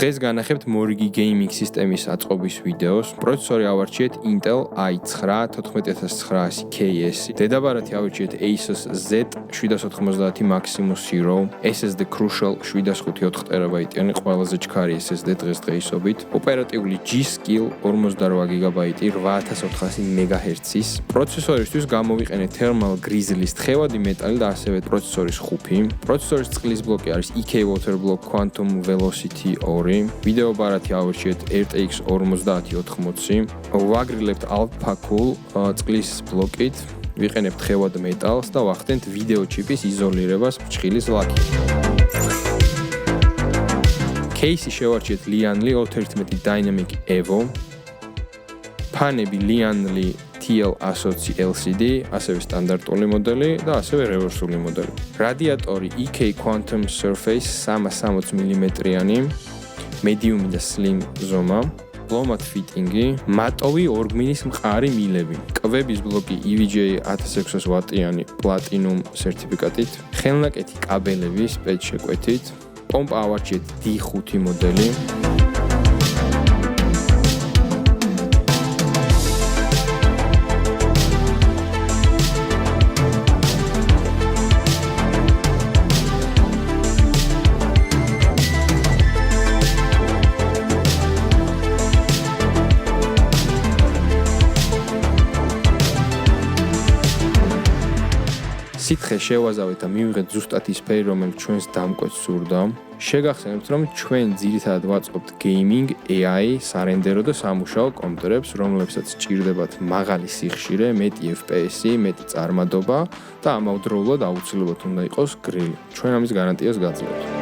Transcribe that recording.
დღეს განახებთ Morigi Gaming სისტემის აწყობის ვიდეოს. პროცესორი ავარჩიეთ Intel i9 14900KS. დედაბარათი ავარჩიეთ Asus Z790 Maximus Zero. SSD Crucial 7.5 ტერაბაიტიანი ყველაზე ჩქარი SSD დღესდღეობით. ოპერატიული G-Skill 48 GB 8400 MHz-ის. პროცესორისთვის გამოვიყენეთ Thermal Grizzly-ის თხევადი მეტალი და ასევე პროცესორის ხუფი. პროცესორის წყლის ბლოკი არის EK Water Block Quantum Velocity 2. ვიდეო ბარათი ავარჩიეთ RTX 5080. ვაგრილებთ Alpha Cool წყლის ბლოკით. ვიყენებთ თხევად მეტალს და ვახდენთ ვიდეო ჩიპის იზოლირებას ფრჩხილის ლაქით. кейსი შევარჩიეთ Lianli 411 Dynamic Evo. ფანები Lianli TL120 LCD, ასევე სტანდარტული მოდელი და ასევე რევერსული მოდელი. რადიატორი EK Quantum Surface 360 mm-იანი, medium და slim ზომა, ფლომატ ფიტინგი, მატოვი ორგმინის მყარი მილები, კვების ბლოკი EVGA 1600 ვატიანი პლატინუმ სერტიფიკატით, ხელნაკეთი კაბელები სპეც შეკვეთით, პომპა ავარჩიეთ D5 მოდელი. სითხე შევაზავეთ და მივიღეთ ზუსტად ის ფერი, რომელიც ჩვენს დამკვეთს სურდა. შეგახსენებთ, რომ ჩვენ ძირითადად ვაწყობთ gaming, AI, სარენდერო და სამუშაო კომპიუტერებს, რომლებსაც სჭირდებათ მაღალი სიხშირე, მეტი FPS-ი, მეტი წარმადობა და ამავდროულად აუცილებლად უნდა იყოს გრილი. ჩვენ ამის გარანტიას გაძლევთ.